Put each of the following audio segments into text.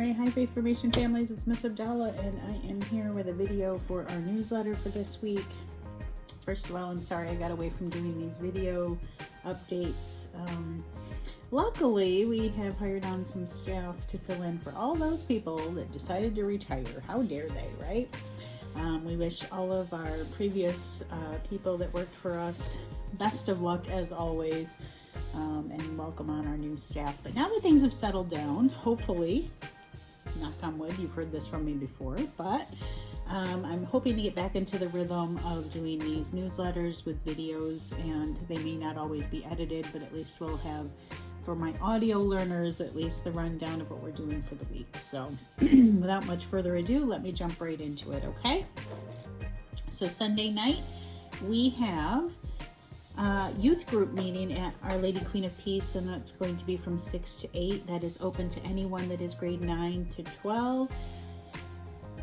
Alright, hi Faith Formation families, it's Miss Abdallah and I am here with a video for our newsletter for this week. First of all, I'm sorry I got away from doing these video updates. Luckily, we have hired on some staff to fill in for all those people that decided to retire. How dare they, right? We wish all of our previous people that worked for us best of luck as always, and welcome on our new staff. But now that things have settled down, hopefully, knock on wood, you've heard this from me before, but I'm hoping to get back into the rhythm of doing these newsletters with videos, and they may not always be edited, but at least we'll have, for my audio learners, at least the rundown of what we're doing for the week. So without much further ado, let me jump right into it, okay? So Sunday night, we have youth group meeting at Our Lady Queen of Peace, and that's going to be from 6 to 8. That is open to anyone that is grade 9 to 12.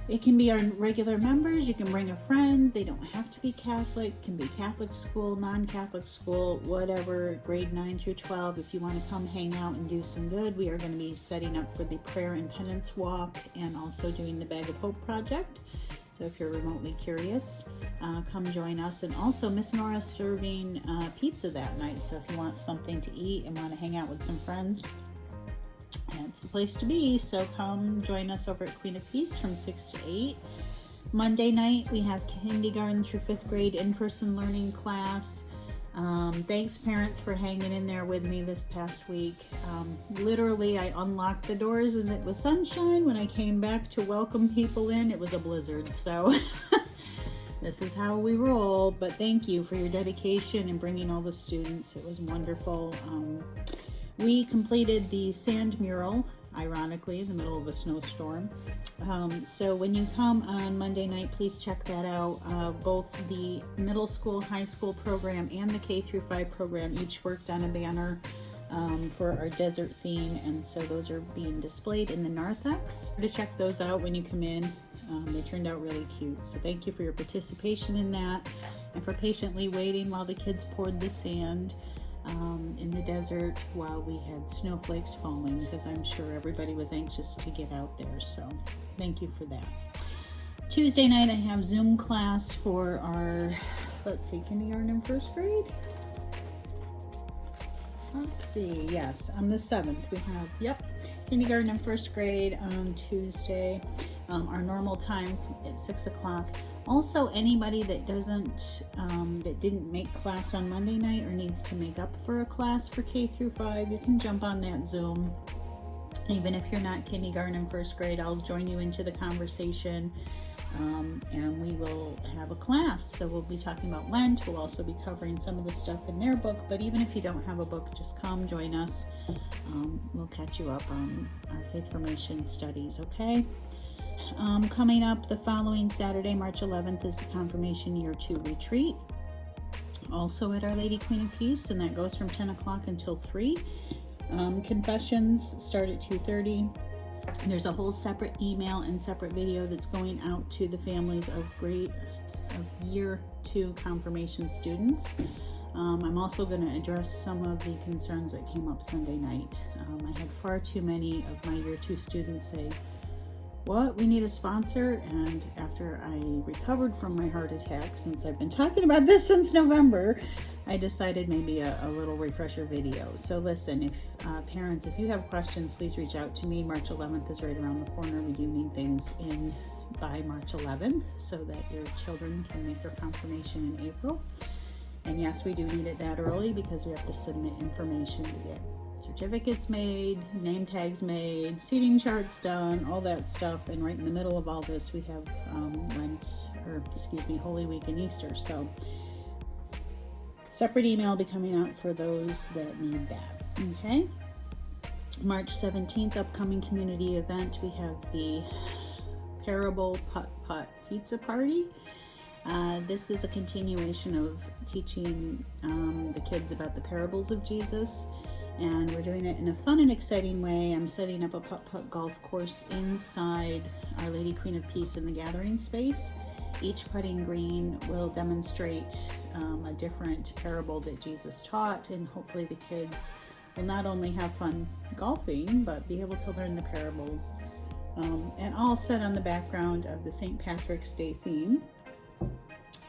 It can be our regular members. You can bring a friend. They don't have to be Catholic. It can be Catholic school, non-Catholic school, whatever, grade 9 through 12. If you want to come hang out and do some good, we are going to be setting up for the prayer and penance walk and also doing the Bag of Hope project. So if you're remotely curious, come join us. And also Miss Nora's serving pizza that night. So if you want something to eat and want to hang out with some friends, that's the place to be. So come join us over at Queen of Peace from 6 to 8. Monday night, we have kindergarten through 5th grade in-person learning class. Thanks parents for hanging in there with me this past week. Literally, I unlocked the doors and it was sunshine. When I came back to welcome people in, it was a blizzard. So this is how we roll. But thank you for your dedication and bringing all the students. It was wonderful. We completed the sand mural, ironically, in the middle of a snowstorm. So when you come on Monday night, please check that out. Both the middle school, high school program and the K through 5 program each worked on a banner for our desert theme, and so those are being displayed in the narthex. To check those out when you come in. They turned out really cute. So thank you for your participation in that and for patiently waiting while the kids poured the sand in the desert while we had snowflakes falling, because I'm sure everybody was anxious to get out there. So thank you for that. Tuesday night I have Zoom class for our, let's see, kindergarten and 1st grade. Let's see, yes, on the 7th we have, kindergarten and 1st grade on Tuesday. Our normal time at 6 o'clock. Also, anybody that that didn't make class on Monday night or needs to make up for a class for K through 5, you can jump on that Zoom. Even if you're not kindergarten and 1st grade, I'll join you into the conversation, and we will have a class. So we'll be talking about Lent. We'll also be covering some of the stuff in their book, but even if you don't have a book, just come join us. We'll catch you up on our faith formation studies, okay? Coming up the following Saturday, March 11th, is the Confirmation Year 2 retreat, also at Our Lady Queen of Peace, and that goes from 10 o'clock until 3. Confessions start at 2:30. There's a whole separate email and separate video that's going out to the families of Year 2 confirmation students. I'm also going to address some of the concerns that came up Sunday night. I had far too many of my Year 2 students say, "What? We need a sponsor?" And after I recovered from my heart attack, since I've been talking about this since November, I decided maybe a little refresher video. So listen, if parents, if you have questions, please reach out to me. March 11th is right around the corner. We do need things in by March 11th so that your children can make their confirmation in April. And yes, we do need it that early because we have to submit information to get certificates made, name tags made, seating charts done, all that stuff. And right in the middle of all this, we have Holy Week and Easter. So separate email will be coming out for those that need that. Okay. March 17th, upcoming community event. We have the Parable Putt Pizza Party. This is a continuation of teaching the kids about the parables of Jesus. And we're doing it in a fun and exciting way. I'm setting up a putt-putt golf course inside Our Lady Queen of Peace in the gathering space. Each putting green will demonstrate a different parable that Jesus taught, and hopefully the kids will not only have fun golfing, but be able to learn the parables and all set on the background of the St. Patrick's Day theme.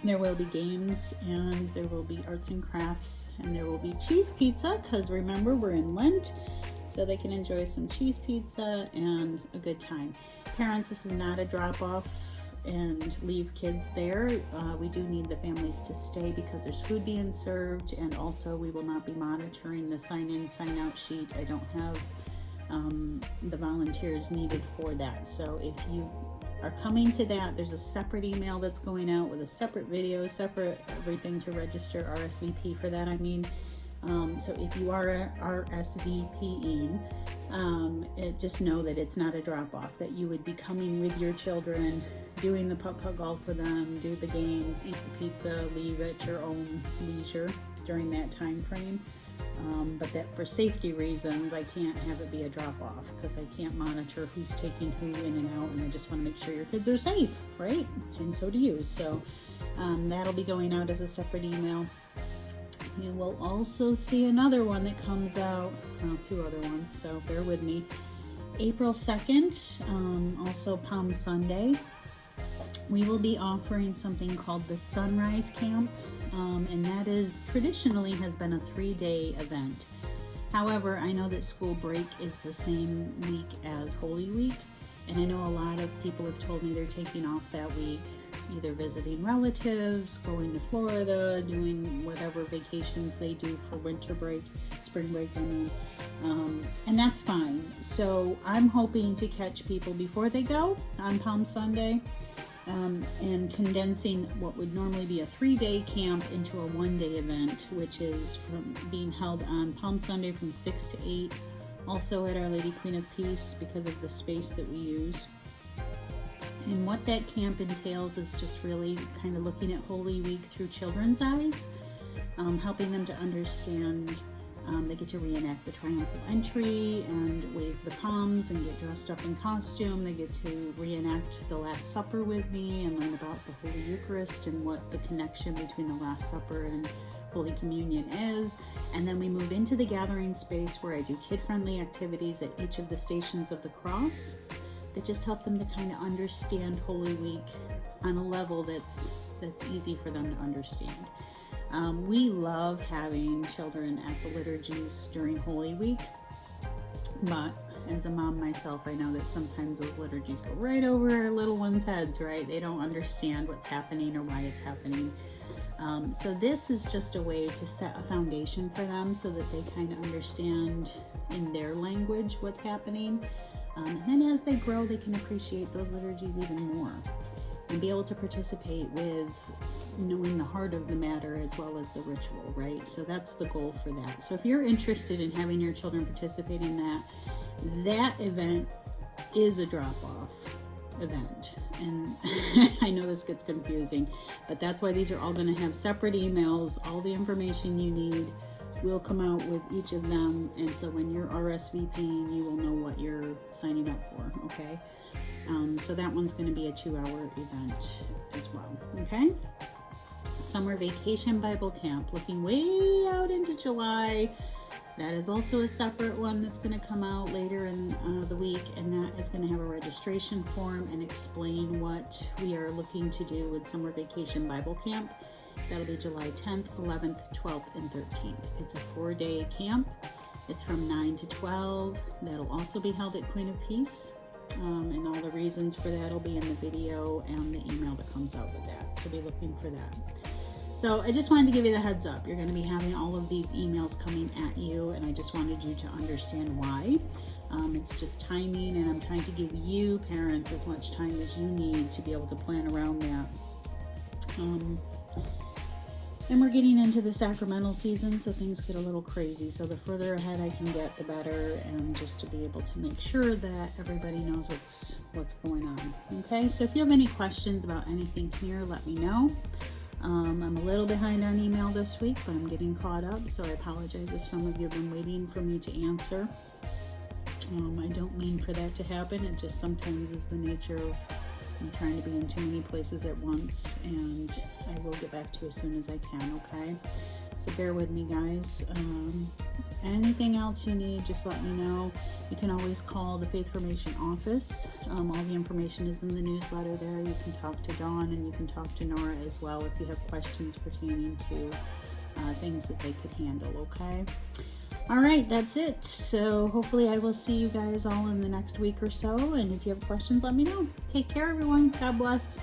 There will be games, and there will be arts and crafts, and there will be cheese pizza, because remember, we're in Lent, so they can enjoy some cheese pizza and a good time. Parents, this is not a drop-off and leave kids there. We do need the families to stay because there's food being served, and also we will not be monitoring the sign-in, sign-out sheet. I don't have the volunteers needed for that. So if you are coming to that, there's a separate email that's going out with a separate video, separate everything to register RSVP for that. So if you are RSVPing, just know that it's not a drop-off, that you would be coming with your children, doing the putt-putt golf for them, do the games, eat the pizza, leave at your own leisure during that time frame. But that for safety reasons, I can't have it be a drop-off because I can't monitor who's taking who in and out, and I just want to make sure your kids are safe, right? And so do you. So that'll be going out as a separate email. You will also see another one that comes out, two other ones, so bear with me. April 2nd, also Palm Sunday, we will be offering something called the Sunrise Camp, and that is traditionally has been a 3-day event. However, I know that school break is the same week as Holy Week, and I know a lot of people have told me they're taking off that week, either visiting relatives, going to Florida, doing whatever vacations they do for winter break, spring break, I mean. And that's fine. So I'm hoping to catch people before they go on Palm Sunday, and condensing what would normally be a 3-day camp into a 1-day event, which is from being held on Palm Sunday from 6 to 8, also at Our Lady Queen of Peace because of the space that we use. And what that camp entails is just really kind of looking at Holy Week through children's eyes, helping them to understand. They get to reenact the triumphal entry and wave the palms and get dressed up in costume. They get to reenact the Last Supper with me and learn about the Holy Eucharist and what the connection between the Last Supper and Holy Communion is. And then we move into the gathering space where I do kid-friendly activities at each of the stations of the cross that just help them to kind of understand Holy Week on a level that's easy for them to understand. We love having children at the liturgies during Holy Week, but as a mom myself, I know that sometimes those liturgies go right over our little ones' heads, right? They don't understand what's happening or why it's happening. So this is just a way to set a foundation for them so that they kind of understand in their language what's happening. And then as they grow, they can appreciate those liturgies even more and be able to participate with knowing the heart of the matter as well as the ritual, right? So that's the goal for that. So if you're interested in having your children participate in that event is a drop-off event. And I know this gets confusing, but that's why these are all going to have separate emails. All the information you need will come out with each of them, and so when you're RSVPing, you will know what you're signing up for, okay? So that one's going to be a 2-hour event as well, okay? Summer Vacation Bible Camp, looking way out into July. That is also a separate one that's going to come out later in the week, and that is going to have a registration form and explain what we are looking to do with Summer Vacation Bible Camp. That'll be July 10th, 11th, 12th, and 13th. It's a 4-day camp. It's from 9 to 12. That'll also be held at Queen of Peace. And all the reasons for that will be in the video and the email that comes out with that. So be looking for that. So I just wanted to give you the heads up. You're going to be having all of these emails coming at you, and I just wanted you to understand why. It's just timing, and I'm trying to give you parents as much time as you need to be able to plan around that. And we're getting into the sacramental season, so things get a little crazy. So the further ahead I can get, the better, and just to be able to make sure that everybody knows what's going on. Okay, so if you have any questions about anything here, let me know. I'm a little behind on email this week, but I'm getting caught up, so I apologize if some of you have been waiting for me to answer. I don't mean for that to happen. It just sometimes is the nature of I'm trying to be in too many places at once, and I will get back to you as soon as I can, okay? So bear with me, guys. Anything else you need, just let me know. You can always call the Faith Formation office. All the information is in the newsletter there. You can talk to Dawn and you can talk to Nora as well if you have questions pertaining to things that they could handle, okay? All right, that's it. So hopefully I will see you guys all in the next week or so. And if you have questions, let me know. Take care, everyone. God bless.